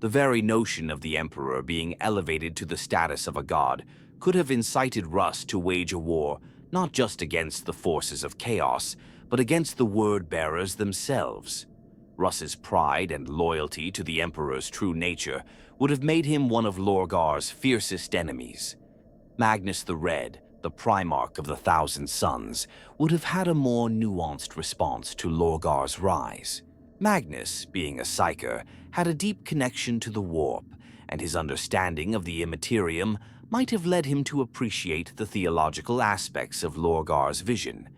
The very notion of the Emperor being elevated to the status of a god could have incited Russ to wage a war not just against the forces of chaos, but against the Wordbearers themselves. Russ's pride and loyalty to the Emperor's true nature would have made him one of Lorgar's fiercest enemies. Magnus the Red, the Primarch of the Thousand Suns, would have had a more nuanced response to Lorgar's rise. Magnus, being a psyker, had a deep connection to the warp, and his understanding of the immaterium might have led him to appreciate the theological aspects of Lorgar's vision.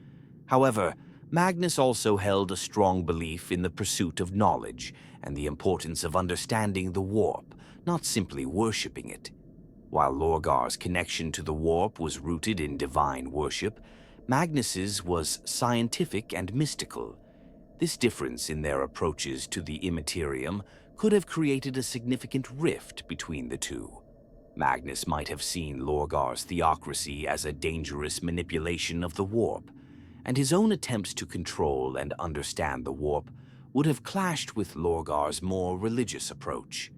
However, Magnus also held a strong belief in the pursuit of knowledge and the importance of understanding the warp, not simply worshipping it. While Lorgar's connection to the warp was rooted in divine worship, Magnus's was scientific and mystical. This difference in their approaches to the Imperium could have created a significant rift between the two. Magnus might have seen Lorgar's theocracy as a dangerous manipulation of the warp, and his own attempts to control and understand the warp would have clashed with Lorgar's more religious approach.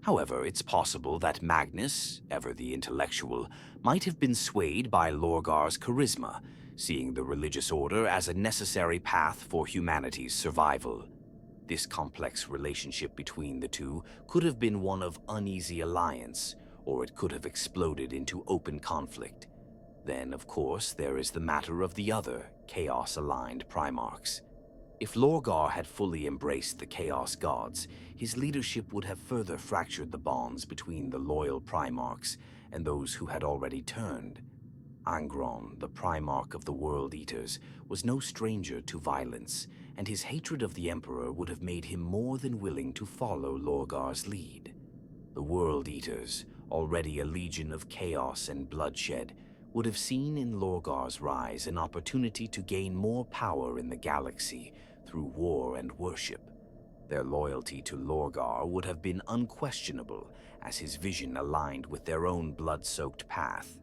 However, it's possible that Magnus, ever the intellectual, might have been swayed by Lorgar's charisma, seeing the religious order as a necessary path for humanity's survival. This complex relationship between the two could have been one of uneasy alliance, or it could have exploded into open conflict. Then, of course, there is the matter of the other Chaos-aligned primarchs. If Lorgar had fully embraced the Chaos Gods, his leadership would have further fractured the bonds between the loyal primarchs and those who had already turned. Angron, the primarch of the World Eaters, was no stranger to violence, and his hatred of the Emperor would have made him more than willing to follow Lorgar's lead. The World Eaters, already a legion of chaos and bloodshed, would have seen in Lorgar's rise an opportunity to gain more power in the galaxy through war and worship. Their loyalty to Lorgar would have been unquestionable, as his vision aligned with their own blood-soaked path.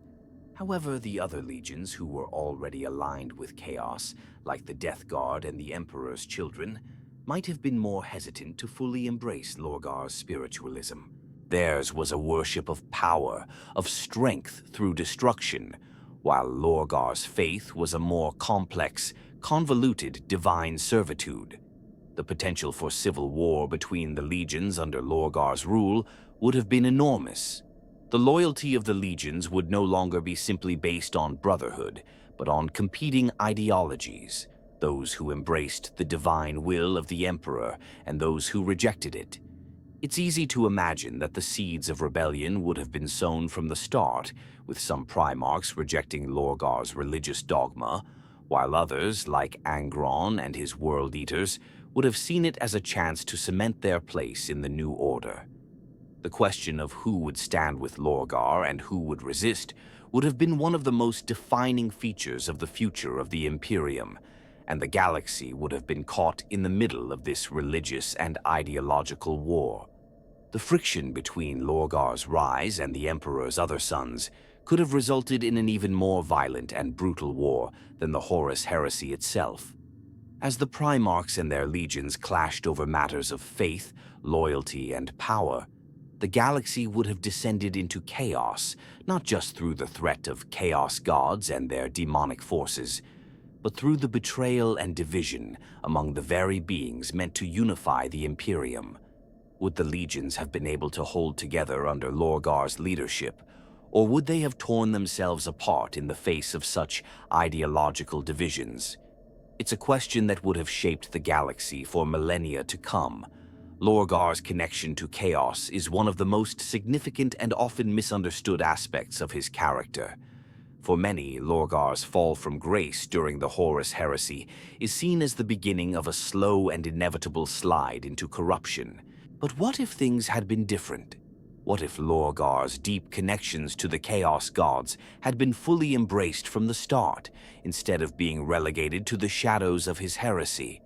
However, the other legions who were already aligned with chaos, like the Death Guard and the Emperor's Children, might have been more hesitant to fully embrace Lorgar's spiritualism. Theirs was a worship of power, of strength through destruction, while Lorgar's faith was a more complex, convoluted divine servitude. The potential for civil war between the legions under Lorgar's rule would have been enormous. The loyalty of the legions would no longer be simply based on brotherhood, but on competing ideologies, those who embraced the divine will of the Emperor and those who rejected it. It's easy to imagine that the seeds of rebellion would have been sown from the start, with some primarchs rejecting Lorgar's religious dogma, while others, like Angron and his World Eaters, would have seen it as a chance to cement their place in the new order. The question of who would stand with Lorgar and who would resist would have been one of the most defining features of the future of the Imperium, and the galaxy would have been caught in the middle of this religious and ideological war. The friction between Lorgar's rise and the Emperor's other sons could have resulted in an even more violent and brutal war than the Horus Heresy itself. As the Primarchs and their legions clashed over matters of faith, loyalty, and power, the galaxy would have descended into chaos, not just through the threat of chaos gods and their demonic forces, but through the betrayal and division among the very beings meant to unify the Imperium. Would the legions have been able to hold together under Lorgar's leadership, or would they have torn themselves apart in the face of such ideological divisions? It's a question that would have shaped the galaxy for millennia to come. Lorgar's connection to chaos is one of the most significant and often misunderstood aspects of his character. For many, Lorgar's fall from grace during the Horus Heresy is seen as the beginning of a slow and inevitable slide into corruption. But what if things had been different? What if Lorgar's deep connections to the Chaos Gods had been fully embraced from the start, instead of being relegated to the shadows of his heresy?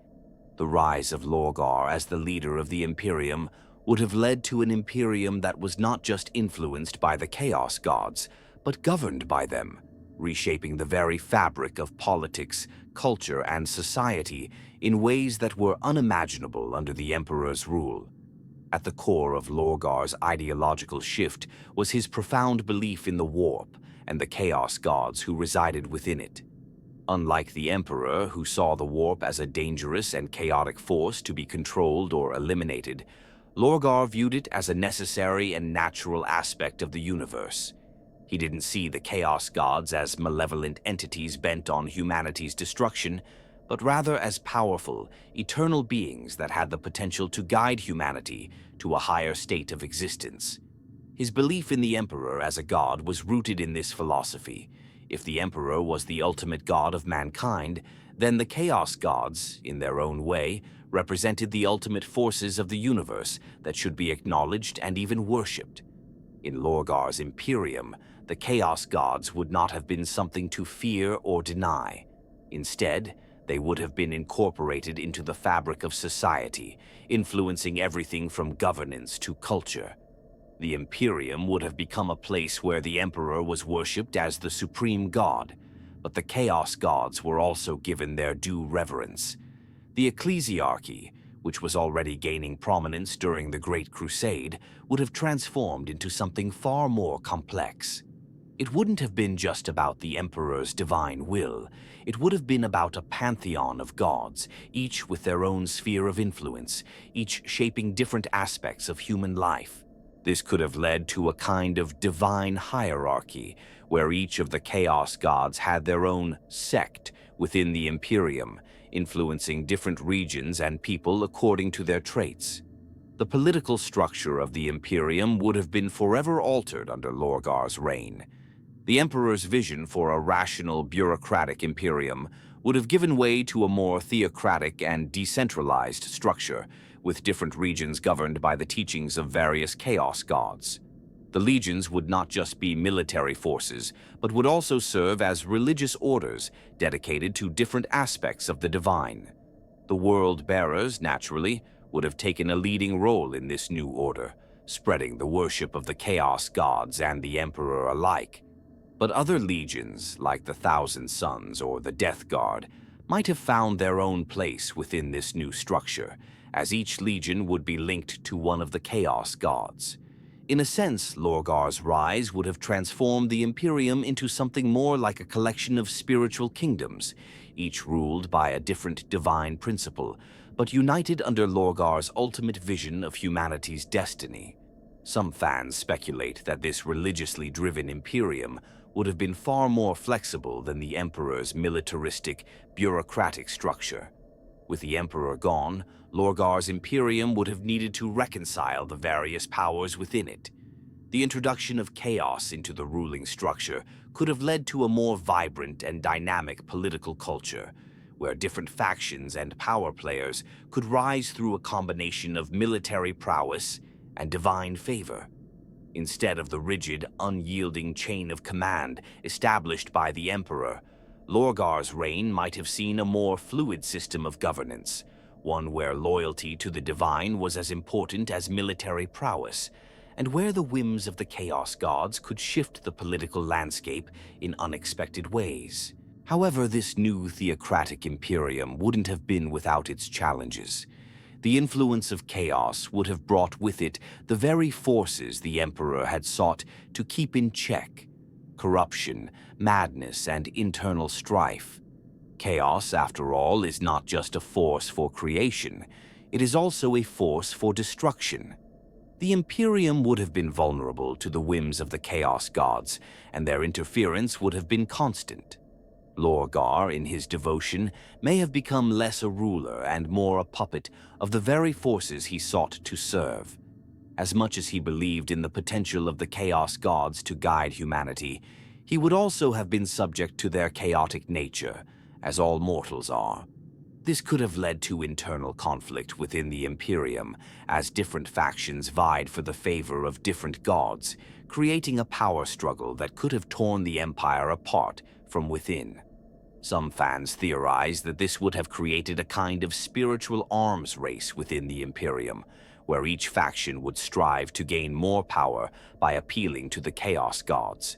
The rise of Lorgar as the leader of the Imperium would have led to an Imperium that was not just influenced by the Chaos Gods, but governed by them, reshaping the very fabric of politics, culture, and society in ways that were unimaginable under the Emperor's rule. At the core of Lorgar's ideological shift was his profound belief in the warp and the Chaos Gods who resided within it. Unlike the Emperor, who saw the warp as a dangerous and chaotic force to be controlled or eliminated, Lorgar viewed it as a necessary and natural aspect of the universe. He didn't see the Chaos Gods as malevolent entities bent on humanity's destruction, but rather as powerful, eternal beings that had the potential to guide humanity to a higher state of existence. His belief in the Emperor as a god was rooted in this philosophy. If the Emperor was the ultimate god of mankind, then the Chaos Gods, in their own way, represented the ultimate forces of the universe that should be acknowledged and even worshipped. In Lorgar's Imperium, the Chaos Gods would not have been something to fear or deny. Instead, They would have been incorporated into the fabric of society, influencing everything from governance to culture. The Imperium would have become a place where the Emperor was worshipped as the supreme god, but the Chaos gods were also given their due reverence. The ecclesiarchy, which was already gaining prominence during the Great Crusade, would have transformed into something far more complex. It wouldn't have been just about the Emperor's divine will. It would have been about a pantheon of gods, each with their own sphere of influence, each shaping different aspects of human life. This could have led to a kind of divine hierarchy, where each of the Chaos gods had their own sect within the Imperium, influencing different regions and people according to their traits. The political structure of the Imperium would have been forever altered under Lorgar's reign. The Emperor's vision for a rational, bureaucratic Imperium would have given way to a more theocratic and decentralized structure, with different regions governed by the teachings of various Chaos gods. The legions would not just be military forces, but would also serve as religious orders dedicated to different aspects of the divine. The Wordbearers, naturally, would have taken a leading role in this new order, spreading the worship of the Chaos gods and the Emperor alike. But other legions, like the Thousand Sons or the Death Guard, might have found their own place within this new structure, as each legion would be linked to one of the Chaos gods. In a sense, Lorgar's rise would have transformed the Imperium into something more like a collection of spiritual kingdoms, each ruled by a different divine principle, but united under Lorgar's ultimate vision of humanity's destiny. Some fans speculate that this religiously driven Imperium would have been far more flexible than the Emperor's militaristic, bureaucratic structure. With the Emperor gone, Lorgar's Imperium would have needed to reconcile the various powers within it. The introduction of chaos into the ruling structure could have led to a more vibrant and dynamic political culture, where different factions and power players could rise through a combination of military prowess and divine favor. Instead of the rigid, unyielding chain of command established by the Emperor, Lorgar's reign might have seen a more fluid system of governance, one where loyalty to the divine was as important as military prowess, and where the whims of the Chaos gods could shift the political landscape in unexpected ways. However, this new theocratic Imperium wouldn't have been without its challenges. The influence of chaos would have brought with it the very forces the Emperor had sought to keep in check: corruption, madness, and internal strife. Chaos, after all, is not just a force for creation, it is also a force for destruction. The Imperium would have been vulnerable to the whims of the Chaos gods, and their interference would have been constant. Lorgar, in his devotion, may have become less a ruler and more a puppet of the very forces he sought to serve. As much as he believed in the potential of the Chaos gods to guide humanity, he would also have been subject to their chaotic nature, as all mortals are. This could have led to internal conflict within the Imperium, as different factions vied for the favor of different gods, creating a power struggle that could have torn the Empire apart from within. Some fans theorize that this would have created a kind of spiritual arms race within the Imperium, where each faction would strive to gain more power by appealing to the Chaos gods.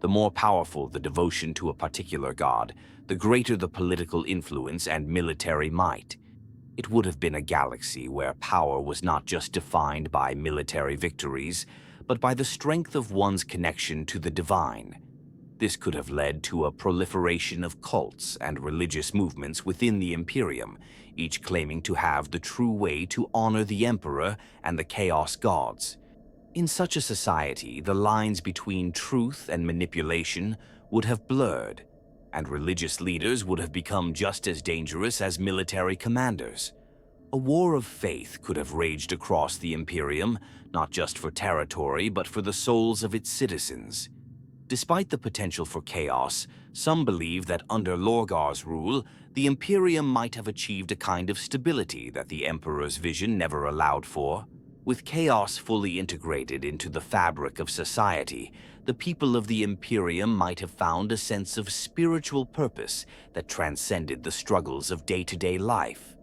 The more powerful the devotion to a particular god, the greater the political influence and military might. It would have been a galaxy where power was not just defined by military victories, but by the strength of one's connection to the divine. This could have led to a proliferation of cults and religious movements within the Imperium, each claiming to have the true way to honor the Emperor and the Chaos gods. In such a society, the lines between truth and manipulation would have blurred, and religious leaders would have become just as dangerous as military commanders. A war of faith could have raged across the Imperium, not just for territory, but for the souls of its citizens. Despite the potential for chaos, some believe that under Lorgar's rule, the Imperium might have achieved a kind of stability that the Emperor's vision never allowed for. With chaos fully integrated into the fabric of society, the people of the Imperium might have found a sense of spiritual purpose that transcended the struggles of day-to-day life.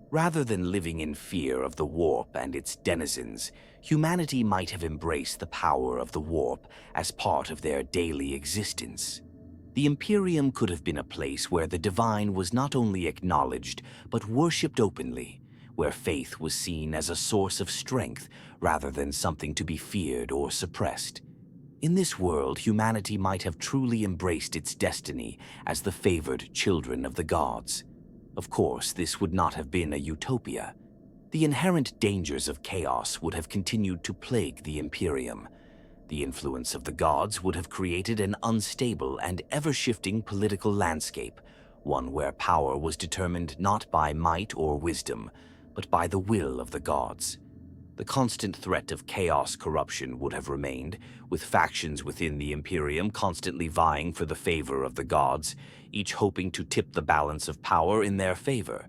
Rather than living in fear of the warp and its denizens, humanity might have embraced the power of the warp as part of their daily existence. The Imperium could have been a place where the divine was not only acknowledged, but worshipped openly, where faith was seen as a source of strength rather than something to be feared or suppressed. In this world, humanity might have truly embraced its destiny as the favored children of the gods. Of course, this would not have been a utopia. The inherent dangers of chaos would have continued to plague the Imperium. The influence of the gods would have created an unstable and ever-shifting political landscape, one where power was determined not by might or wisdom, but by the will of the gods. The constant threat of chaos corruption would have remained, with factions within the Imperium constantly vying for the favor of the gods, each hoping to tip the balance of power in their favor.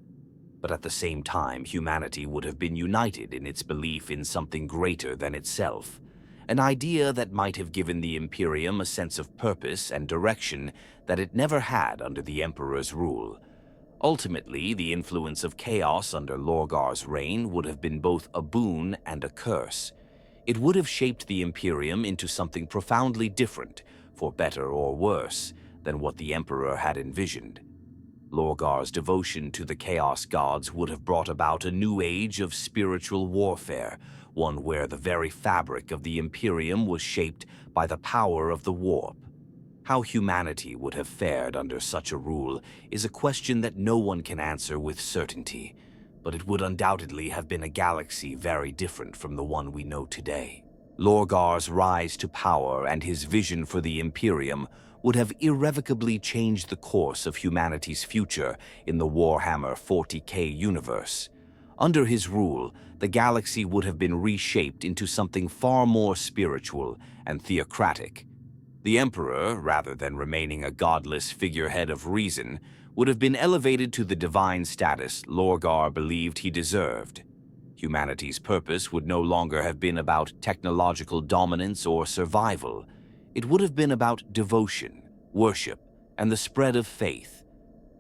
But at the same time, humanity would have been united in its belief in something greater than itself, an idea that might have given the Imperium a sense of purpose and direction that it never had under the Emperor's rule. Ultimately, the influence of chaos under Lorgar's reign would have been both a boon and a curse. It would have shaped the Imperium into something profoundly different, for better or worse, than what the Emperor had envisioned. Lorgar's devotion to the Chaos Gods would have brought about a new age of spiritual warfare, one where the very fabric of the Imperium was shaped by the power of the warp. How humanity would have fared under such a rule is a question that no one can answer with certainty, but it would undoubtedly have been a galaxy very different from the one we know today. Lorgar's rise to power and his vision for the Imperium would have irrevocably changed the course of humanity's future in the Warhammer 40K universe. Under his rule, the galaxy would have been reshaped into something far more spiritual and theocratic. The Emperor, rather than remaining a godless figurehead of reason, would have been elevated to the divine status Lorgar believed he deserved. Humanity's purpose would no longer have been about technological dominance or survival. It would have been about devotion, worship, and the spread of faith.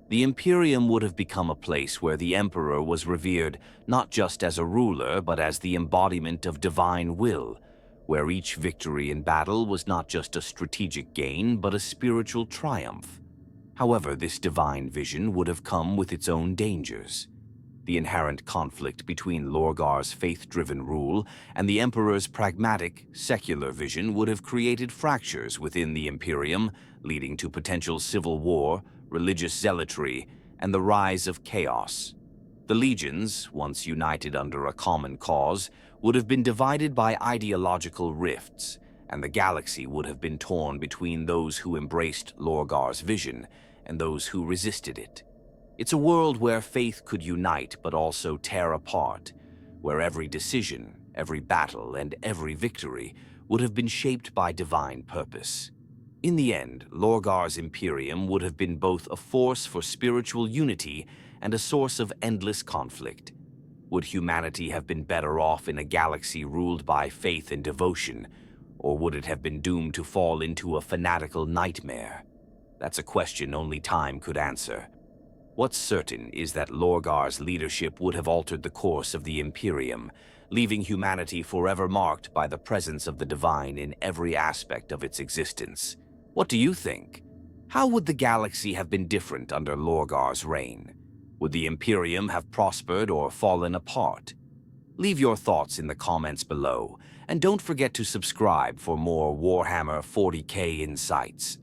The Imperium would have become a place where the Emperor was revered not just as a ruler, but as the embodiment of divine will, where each victory in battle was not just a strategic gain, but a spiritual triumph. However, this divine vision would have come with its own dangers. The inherent conflict between Lorgar's faith-driven rule and the Emperor's pragmatic, secular vision would have created fractures within the Imperium, leading to potential civil war, religious zealotry, and the rise of chaos. The legions, once united under a common cause, would have been divided by ideological rifts, and the galaxy would have been torn between those who embraced Lorgar's vision and those who resisted it. It's a world where faith could unite but also tear apart, where every decision, every battle, and every victory would have been shaped by divine purpose. In the end, Lorgar's Imperium would have been both a force for spiritual unity and a source of endless conflict. Would humanity have been better off in a galaxy ruled by faith and devotion, or would it have been doomed to fall into a fanatical nightmare? That's a question only time could answer. What's certain is that Lorgar's leadership would have altered the course of the Imperium, leaving humanity forever marked by the presence of the divine in every aspect of its existence. What do you think? How would the galaxy have been different under Lorgar's reign? Would the Imperium have prospered or fallen apart? Leave your thoughts in the comments below, and don't forget to subscribe for more Warhammer 40K insights.